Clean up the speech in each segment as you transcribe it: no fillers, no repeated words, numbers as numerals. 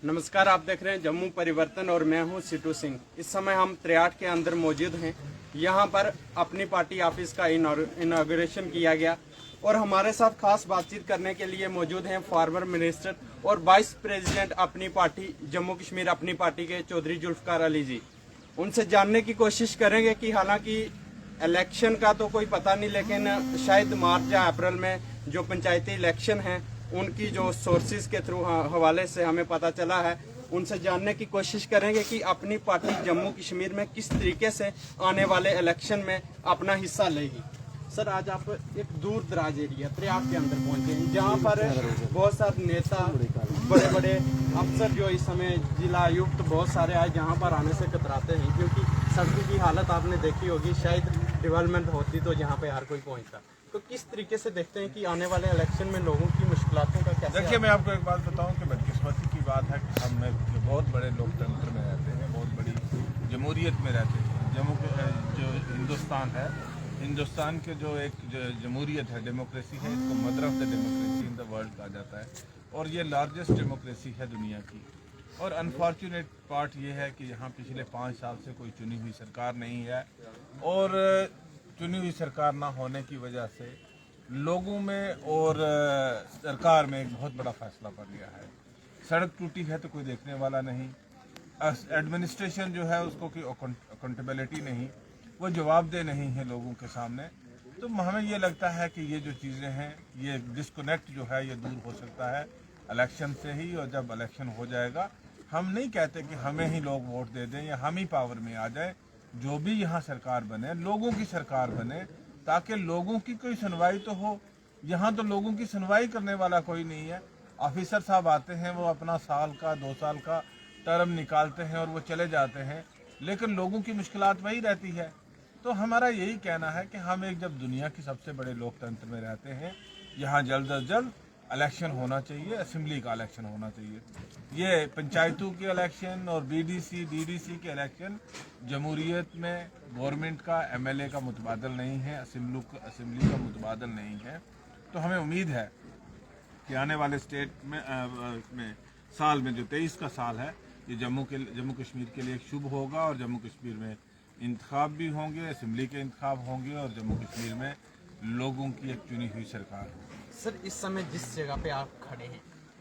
नमस्कार, आप देख रहे हैं जम्मू परिवर्तन और मैं हूं सिटू सिंह। इस समय हम त्रियाट के अंदर मौजूद हैं। यहां पर अपनी पार्टी ऑफिस का इनॉग्रेशन किया गया और हमारे साथ खास बातचीत करने के लिए मौजूद हैं फॉर्मर मिनिस्टर और वाइस प्रेसिडेंट अपनी पार्टी जम्मू कश्मीर अपनी पार्टी के चौधरी जुल्फकार अली जी। उनसे जानने की कोशिश करेंगे कि हालांकि इलेक्शन का तो कोई पता नहीं, लेकिन शायद मार्च या अप्रैल में जो पंचायती इलेक्शन है उनकी जो सोर्सेज के थ्रू हवाले से हमें पता चला है, उनसे जानने की कोशिश करेंगे कि अपनी पार्टी जम्मू कश्मीर में किस तरीके से आने वाले इलेक्शन में अपना हिस्सा लेगी। सर, आज आप एक दूर दराज एरिया त्रियाट के अंदर पहुंचे हैं, जहां पर बहुत सारे नेता, बड़े बड़े अफसर जो इस समय जिला आयुक्त बहुत सारे आए, जहां पर आने से कतराते हैं क्योंकि सड़कों की हालत आपने देखी होगी। शायद डेवलपमेंट होती तो यहाँ पे हर कोई पहुंचता। तो किस तरीके से देखते हैं कि आने वाले इलेक्शन में लोगों की मुश्किलातों का कैसे? देखिए, मैं आपको एक बात बताऊं कि बदकिस्मती की बात है कि हम बहुत बड़े लोकतंत्र में रहते हैं, बहुत बड़ी जमहूरियत में रहते हैं। जम्मू जो हिंदुस्तान है, हिंदुस्तान के जो एक जमहूरियत है, डेमोक्रेसी है, इसको mother of the democracy in the world कहा जाता है और ये लार्जेस्ट डेमोक्रेसी है दुनिया की। और अनफॉर्चुनेट पार्ट ये है कि यहाँ पिछले 5 साल से कोई चुनी हुई सरकार नहीं है और चुनी हुई सरकार ना होने की वजह से लोगों में और सरकार में एक बहुत बड़ा फैसला पड़ गया है। सड़क टूटी है तो कोई देखने वाला नहीं, एडमिनिस्ट्रेशन जो है उसको कोई अकाउंटेबिलिटी नहीं, वो जवाबदेह नहीं है लोगों के सामने। तो हमें ये लगता है कि ये जो चीज़ें हैं, ये डिस्कनेक्ट जो है ये दूर हो सकता है इलेक्शन से ही। और जब इलेक्शन हो जाएगा, हम नहीं कहते कि हमें ही लोग वोट दे दें या हम ही पावर में आ जाए। जो भी यहाँ सरकार बने, लोगों की सरकार बने, ताकि लोगों की कोई सुनवाई तो हो। यहाँ तो लोगों की सुनवाई करने वाला कोई नहीं है। ऑफिसर साहब आते हैं, वो अपना साल का 2 साल का टर्म निकालते हैं और वो चले जाते हैं, लेकिन लोगों की मुश्किलात वही रहती है। तो हमारा यही कहना है कि हम एक जब दुनिया की सबसे बड़े लोकतंत्र में रहते हैं, यहाँ जल्द अज जल्द इलेक्शन होना चाहिए, असेंबली का इलेक्शन होना चाहिए। ये पंचायतों के इलेक्शन और बीडीसी डीडीसी के इलेक्शन जमहूरियत में गवर्नमेंट का एमएलए का मुतबादल नहीं है, असेंबली का मुतबादल नहीं है। तो हमें उम्मीद है कि आने वाले स्टेट में साल में जो 23 का साल है, ये जम्मू कश्मीर के लिए एक शुभ होगा और जम्मू कश्मीर में इंतखाब भी होंगे, असेंबली के इंतखाब होंगे और जम्मू कश्मीर में लोगों की एक चुनी हुई सरकार होगी। सर, इस समय जिस जगह पे आप खड़े हैं,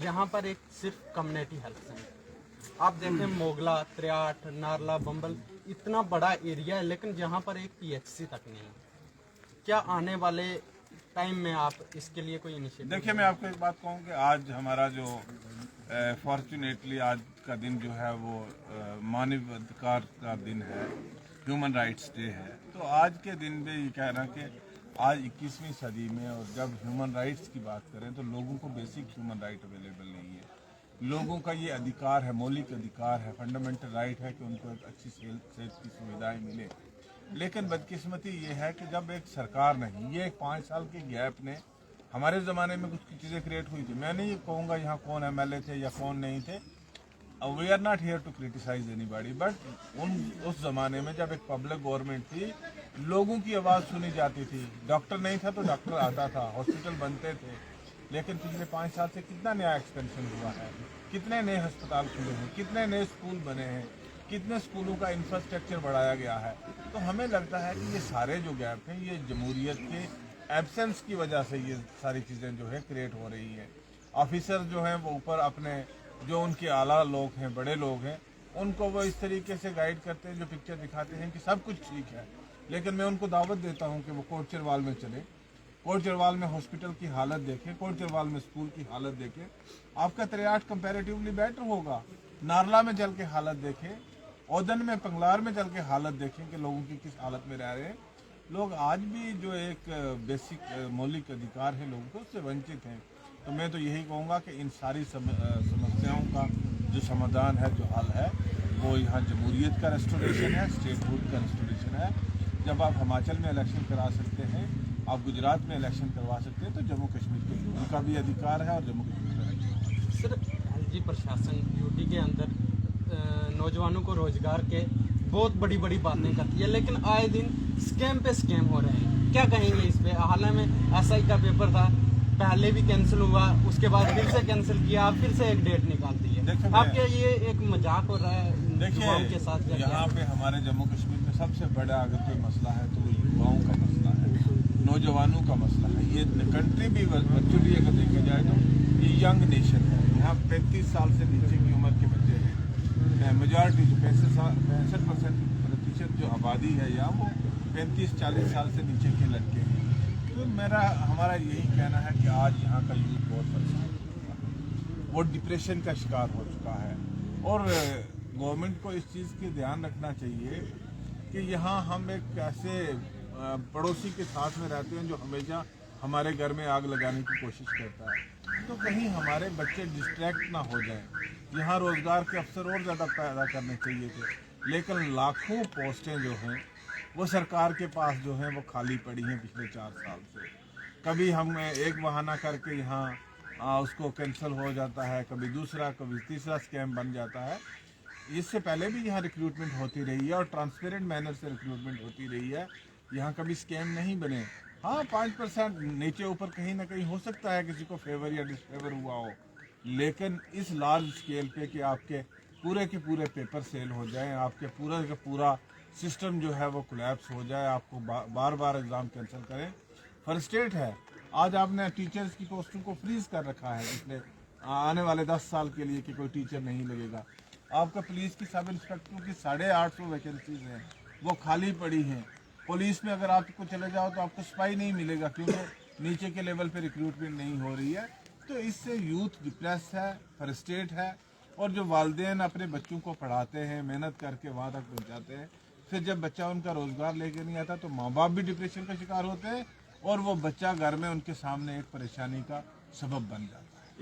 यहाँ पर एक सिर्फ कम्युनिटी हेल्थ सेंटर, आप देखें मोगला, त्रियाट, नारला, बम्बल, इतना बड़ा एरिया है, लेकिन जहाँ पर एक पीएचसी तक नहीं है। क्या आने वाले टाइम में आप इसके लिए कोई इनिशिएटिव? देखिए, मैं आपको एक बात कहूँ कि आज हमारा जो फॉर्चुनेटली आज का दिन जो है वो मानव अधिकार का दिन है, ह्यूमन राइट्स डे है। तो आज के दिन में ये कह रहा कि आज 21वीं सदी में और जब ह्यूमन राइट्स की बात करें तो लोगों को बेसिक ह्यूमन राइट अवेलेबल नहीं है। लोगों का ये अधिकार है, मौलिक अधिकार है, फंडामेंटल राइट है कि उनको एक अच्छी सेहत की सुविधाएं मिले। लेकिन बदकिस्मती ये है कि जब एक सरकार नहीं, ये एक 5 साल के गैप ने हमारे ज़माने में कुछ चीज़ें क्रिएट हुई थी। मैं नहीं कहूँगा यहाँ कौन एमएलए थे या कौन नहीं थे, we are not here to criticise anybody, but उस ज़माने में जब एक पब्लिक गवर्नमेंट थी, लोगों की आवाज़ सुनी जाती थी। डॉक्टर नहीं था तो डॉक्टर आता था, हॉस्पिटल बनते थे। लेकिन पिछले 5 साल से कितना नया एक्सपेंशन हुआ है, कितने नए अस्पताल खुले हैं, कितने नए स्कूल बने हैं, कितने स्कूलों का इंफ्रास्ट्रक्चर बढ़ाया गया है। तो हमें लगता है कि ये सारे जो गैप हैं, ये जमहूरियत के एब्सेंस की वजह से ये सारी चीज़ें जो है क्रिएट हो रही हैं। ऑफिसर जो हैं वो ऊपर अपने जो उनके आला लोग हैं, बड़े लोग हैं, उनको वो इस तरीके से गाइड करते हैं, जो पिक्चर दिखाते हैं कि सब कुछ ठीक है। लेकिन मैं उनको दावत देता हूं कि वो कोट चरवाल में चले, कोट चरवाल में हॉस्पिटल की हालत देखें, कोट चरवाल में स्कूल की हालत देखें। आपका त्रियाट कंपैरेटिवली बेटर होगा। नारला में चल के हालत देखें, ओदन में, पंगलार में चल के हालत देखें कि लोगों की किस हालत में रह रहे हैं। लोग आज भी जो एक बेसिक मौलिक अधिकार है लोगों को, उससे वंचित हैं। तो मैं तो यही कहूँगा कि इन सारी समस्याओं का जो समाधान है, जो हल है, वो यहाँ जमहूरियत का रेस्टोरेशन है, स्टेटहुड का रेस्टोरेशन है। जब आप हिमाचल में इलेक्शन करा सकते हैं, आप गुजरात में इलेक्शन करवा सकते हैं, तो जम्मू कश्मीर के लोगों का भी अधिकार है और जम्मू कश्मीर का अधिकार। सर, एलजी प्रशासन यूटी के अंदर नौजवानों को रोजगार के बहुत बड़ी बड़ी बातें करती है, लेकिन आए दिन स्कैम पे स्कैम हो रहे हैं। क्या कहेंगे इस पे? हालांकि में एसआई का पेपर था, पहले भी कैंसिल हुआ, उसके बाद फिर से कैंसिल किया, फिर से एक डेट निकालती है। देखिए आपके ये एक मजाक हो रहा है युवाओं के साथ देखिए, यहाँ पे हमारे जम्मू कश्मीर में सबसे बड़ा अगर कोई मसला है तो वो युवाओं का मसला है, नौजवानों का मसला है। ये कंट्री भी वर्चुअली अगर देखा जाए तो ये यंग नेशन है। यहाँ 35 साल से नीचे की उम्र के बच्चे हैं। मेजॉरिटी जो 65% जो आबादी है यहाँ वो 35-40 साल से नीचे के लड़के हैं। तो हमारा यही कहना है कि आज यहाँ का यूथ बहुत परेशान हो चुका है, वो डिप्रेशन का शिकार हो चुका है। और गवर्नमेंट को इस चीज़ की ध्यान रखना चाहिए कि यहाँ हम एक ऐसे पड़ोसी के साथ में रहते हैं जो हमेशा हमारे घर में आग लगाने की कोशिश करता है, तो कहीं हमारे बच्चे डिस्ट्रैक्ट ना हो जाएं। यहाँ रोज़गार के अवसर और ज़्यादा पैदा करने चाहिए थे, लेकिन लाखों पोस्टें जो हैं वो सरकार के पास जो हैं वो खाली पड़ी हैं पिछले 4 साल से। कभी हम एक बहाना करके यहाँ उसको कैंसिल हो जाता है, कभी दूसरा कभी तीसरा स्कैम बन जाता है। इससे पहले भी यहाँ रिक्रूटमेंट होती रही है और ट्रांसपेरेंट मैनर से रिक्रूटमेंट होती रही है। यहाँ कभी स्कैम नहीं बने। हाँ, 5% नीचे ऊपर कहीं ना कहीं हो सकता है किसी को फेवर या डिसफेवर हुआ हो, लेकिन इस लार्ज स्केल पे कि आपके पूरे के पूरे पेपर सेल हो जाएं, आपके पूरा का पूरा सिस्टम जो है वो कोलैप्स हो जाए, आपको बार बार एग्ज़ाम कैंसिल करें। फर्स्टेट है, आज आपने टीचर्स की पोस्टों को फ्रीज कर रखा है इसलिए आने वाले 10 साल के लिए कि कोई टीचर नहीं लगेगा। आपका पुलिस की सब इंस्पेक्टरों की 850 वैकेंसीज हैं, वो खाली पड़ी हैं। पुलिस में अगर आपको चले जाओ तो आपको सिपाही नहीं मिलेगा क्योंकि नीचे के लेवल पे रिक्रूटमेंट नहीं हो रही है। तो इससे यूथ डिप्रेस है, फ्रस्ट्रेट है, और जो वालिदैन अपने बच्चों को पढ़ाते हैं, मेहनत करके वहाँ तक पहुँचाते हैं, फिर जब बच्चा उनका रोज़गार लेके नहीं आता तो माँ बाप भी डिप्रेशन का शिकार होते हैं और वो बच्चा घर में उनके सामने एक परेशानी का सबब बन जाता है।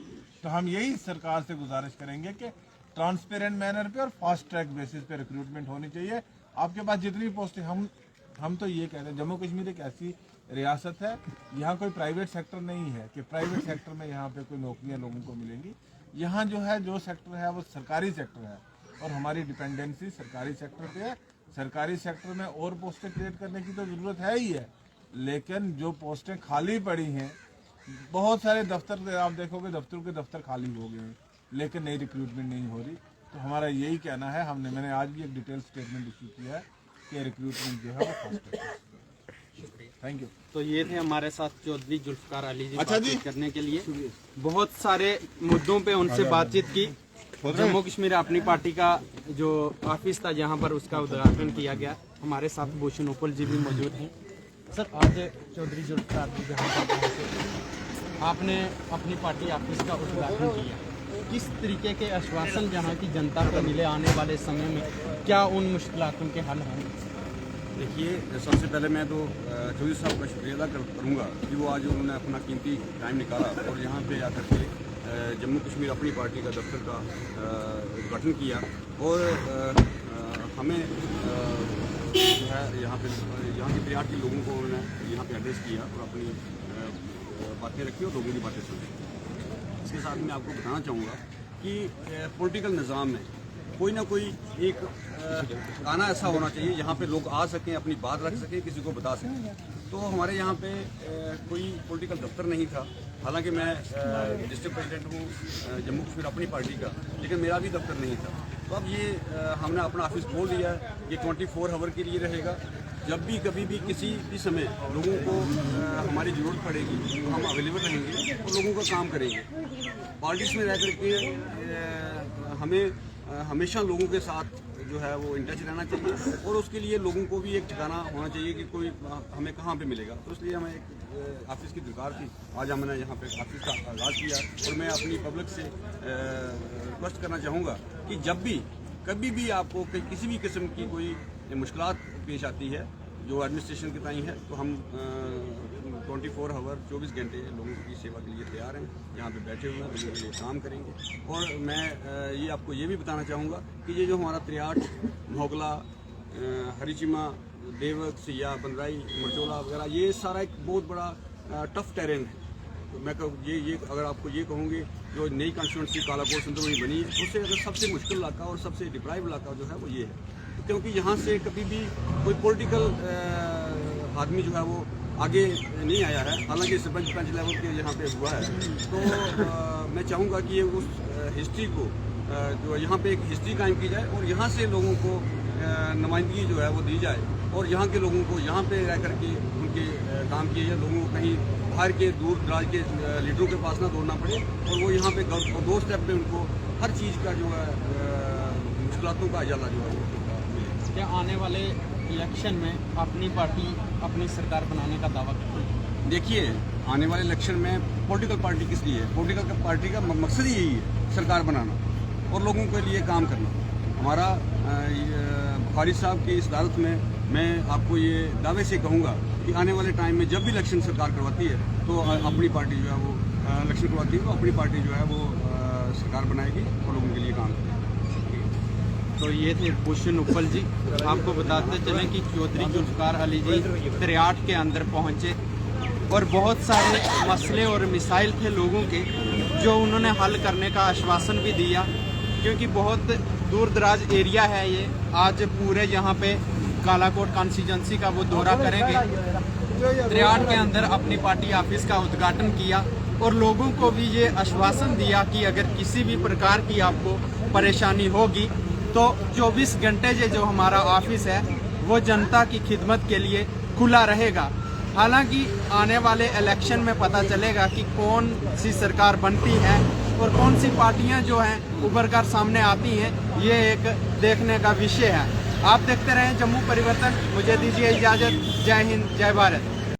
तो हम यही सरकार से गुजारिश करेंगे कि ट्रांसपेरेंट मैनर पे और फास्ट ट्रैक बेसिस पे रिक्रूटमेंट होनी चाहिए। आपके पास जितनी पोस्टें, हम तो ये कहते हैं जम्मू कश्मीर एक ऐसी रियासत है, यहाँ कोई प्राइवेट सेक्टर नहीं है कि प्राइवेट सेक्टर में यहाँ पे कोई नौकरियाँ लोगों को मिलेंगी। यहाँ जो है जो सेक्टर है वो सरकारी सेक्टर है और हमारी डिपेंडेंसी सरकारी सेक्टर पे है। सरकारी सेक्टर में और पोस्टें क्रिएट करने की तो ज़रूरत है ही है, लेकिन जो पोस्टें खाली पड़ी हैं, बहुत सारे दफ्तर आप देखोगे दफ्तरों के दफ्तर खाली हो गए हैं लेकिन नई रिक्रूटमेंट नहीं हो रही। तो हमारा यही कहना है, मैंने आज भी एक डिटेल स्टेटमेंट इशू किया है कि रिक्रूटमेंट जो है वो फास्ट है। Thank you. तो ये थे हमारे साथ चौधरी जुल्फकार अली जी, अच्छा बातचीत करने के लिए बहुत सारे मुद्दों पे उनसे बातचीत की। जम्मू कश्मीर अपनी पार्टी का जो ऑफिस था जहाँ पर उसका उद्घाटन किया गया। हमारे साथ भूषण उपल जी भी मौजूद हैं। सर, आज चौधरी जुल्फकार जी जहाँ पर पहुँचे, आपने अपनी पार्टी ऑफिस का उद्घाटन किया, किस तरीके के आश्वासन जहाँ की जनता को मिले आने वाले समय में, क्या उन मुश्किलों के हल होंगे? देखिए, सबसे पहले मैं तो चौधरी साहब का शुक्रिया अदा करूँगा कि वो आज उन्होंने अपना कीमती टाइम निकाला और यहाँ पे आकर के जम्मू कश्मीर अपनी पार्टी का दफ्तर का उद्घाटन किया और हमें जो है यहाँ के 83 लोगों को उन्होंने यहाँ पे एड्रेस किया और अपनी बातें रखी और लोगों की बातें सुनी। इसके साथ मैं आपको बताना चाहूँगा कि पॉलिटिकल निज़ाम में कोई ना कोई एक आना ऐसा होना चाहिए जहाँ पे लोग आ सकें, अपनी बात रख सकें, किसी को बता सकें। तो हमारे यहाँ पे कोई पॉलिटिकल दफ्तर नहीं था। हालांकि मैं डिस्ट्रिक्ट प्रेसिडेंट हूँ जम्मू कश्मीर अपनी पार्टी का, लेकिन मेरा भी दफ्तर नहीं था। तो अब ये हमने अपना ऑफिस खोल दिया है। ये 24 आवर के लिए रहेगा। जब भी कभी भी किसी भी समय लोगों को हमारी ज़रूरत पड़ेगी तो हम अवेलेबल रहेंगे और लोगों का काम करेंगे। पॉलिटिक्स में रह करके हमें हमेशा लोगों के साथ जो है वो इन टच रहना चाहिए और उसके लिए लोगों को भी एक ठिकाना होना चाहिए कि कोई हमें कहाँ पे मिलेगा। तो इसलिए हमें एक ऑफिस की दरकार थी। आज हमने यहाँ पे ऑफिस का आगाज़ किया और मैं अपनी पब्लिक से रिक्वेस्ट करना चाहूँगा कि जब भी कभी भी आपको किसी भी किस्म की कोई मुश्किलात पेश आती है जो एडमिनिस्ट्रेशन के ताई है, तो हम 24 आवर 24 घंटे लोगों की सेवा के लिए तैयार हैं। यहाँ पे बैठे हुए हैं, लोगों के लिए काम करेंगे। और मैं ये आपको ये भी बताना चाहूँगा कि ये जो हमारा 63, मोगला, हरीचिमा, देवक, सिया, बंदराई, मरचोला वगैरह, ये सारा एक बहुत बड़ा टफ टेरेन है। तो मैं ये अगर आपको ये कहूँगी जो नई कॉन्स्टिट्यूंसी कालाकोट संतुलनी बनी है, उससे अगर सबसे मुश्किल इलाका और सबसे डिप्राइव इलाका जो है वो ये है, क्योंकि यहाँ से कभी भी कोई पॉलिटिकल आदमी जो है वो आगे नहीं आया है। हालांकि सरपंच लेवल के यहाँ पे हुआ है। तो मैं चाहूँगा कि ये उस हिस्ट्री को जो यहाँ पे एक हिस्ट्री कायम की जाए और यहाँ से लोगों को नुमाइंदगी जो है वो दी जाए और यहाँ के लोगों को यहाँ पे रह करके उनके काम किए जाए। लोगों को कहीं बाहर के दूर दराज के लीडरों के पास ना दौड़ना पड़े और वो यहाँ पे 2 स्टेप पे उनको हर चीज़ का जो है मुश्किलातों का अजाला जो है वो मिले। क्या आने वाले इलेक्शन में अपनी पार्टी अपनी सरकार बनाने का दावा करती है? देखिए, आने वाले इलेक्शन में पॉलिटिकल पार्टी किस लिए है? पॉलिटिकल पार्टी का मकसद ही यही है, सरकार बनाना और लोगों के लिए काम करना। हमारा बुखारी साहब की इस अदालत में मैं आपको ये दावे से कहूँगा कि आने वाले टाइम में जब भी इलेक्शन सरकार करवाती है तो अपनी पार्टी जो है वो इलेक्शन करवाती है तो अपनी पार्टी जो है वो सरकार बनाएगी और लोगों के लिए काम करेगी। तो ये थे भूषण उपल जी। आपको बताते चलें कि चौधरी जुल्फकार अली जी 63 के अंदर पहुंचे और बहुत सारे मसले और मिसाइल थे लोगों के जो उन्होंने हल करने का आश्वासन भी दिया, क्योंकि बहुत दूर दराज एरिया है ये। आज पूरे यहाँ पे कालाकोट कॉन्स्टिट्यूंसी का वो दौरा करेंगे। 63 के अंदर अपनी पार्टी ऑफिस का उद्घाटन किया और लोगों को भी ये आश्वासन दिया कि अगर किसी भी प्रकार की आपको परेशानी होगी तो 24 घंटे ये जो हमारा ऑफिस है वो जनता की खिदमत के लिए खुला रहेगा। हालांकि आने वाले इलेक्शन में पता चलेगा कि कौन सी सरकार बनती है और कौन सी पार्टियां जो हैं उभर कर सामने आती हैं, ये एक देखने का विषय है। आप देखते रहें जम्मू परिवर्तन। मुझे दीजिए इजाज़त। जय हिंद, जय भारत।